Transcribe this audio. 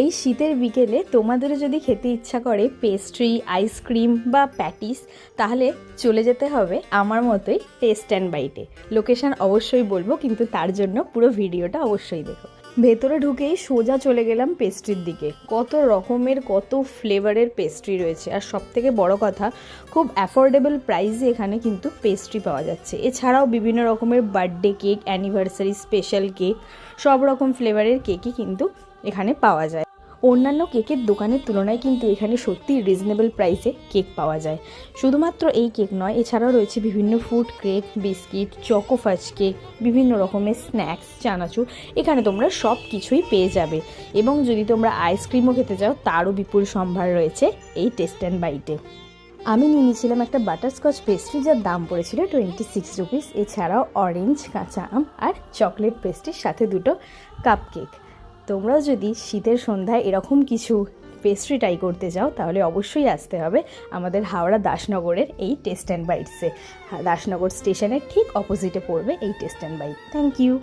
এই শীতের বিকেলে তোমাদেরও যদি খেতে ইচ্ছা করে পেস্ট্রি, আইসক্রিম বা প্যাটিস, তাহলে চলে যেতে হবে আমার মতোই টেস্ট অ্যান্ড বাইটে। লোকেশান অবশ্যই বলবো, কিন্তু তার জন্য পুরো ভিডিওটা অবশ্যই দেখো। ভেতরে ঢুকেই সোজা চলে গেলাম পেস্ট্রির দিকে। কত রকমের কত ফ্লেভারের পেস্ট্রি রয়েছে, আর সবথেকে বড় কথা খুব অ্যাফোর্ডেবল প্রাইসে এখানে কিন্তু পেস্ট্রি পাওয়া যাচ্ছে। এছাড়াও বিভিন্ন রকমের birthday cake, anniversary special cake, সব রকম ফ্লেভারের কেকই কিন্তু এখানে পাওয়া যায়। অন্যান্য কেকের দোকানের তুলনায় কিন্তু এখানে সত্যি রিজনেবল প্রাইসে কেক পাওয়া যায়। শুধুমাত্র এই কেক নয়, এছাড়াও রয়েছে বিভিন্ন ফুড কেক, বিস্কিট, চকো ফাজ কেক, বিভিন্ন রকমের স্ন্যাক্স, চানাচুর। এখানে তোমরা সব কিছুই পেয়ে যাবে। এবং যদি তোমরা আইসক্রিমও খেতে চাও, তারও বিপুল সম্ভার রয়েছে এই টেস্ট অ্যান্ড বাইটে। আমি নিয়ে নিয়েছিলাম একটা বাটারস্কচ পেস্ট্রি, যার দাম পড়েছিল 26 রুপিস। এছাড়াও অরেঞ্জ, কাঁচা আম আর চকলেট পেস্ট্রির সাথে দুটো কাপ কেক। তোমরাও যদি শীতের সন্ধ্যায় এরকম কিছু পেস্ট্রি ট্রাই করতে চাও, তাহলে অবশ্যই আসতে হবে আমাদের হাওড়া দাসনগরের এই টেস্ট অ্যান্ড বাইটসে। দাসনগর স্টেশনের ঠিক অপোজিটে পড়বে এই taste and bite. Thank you.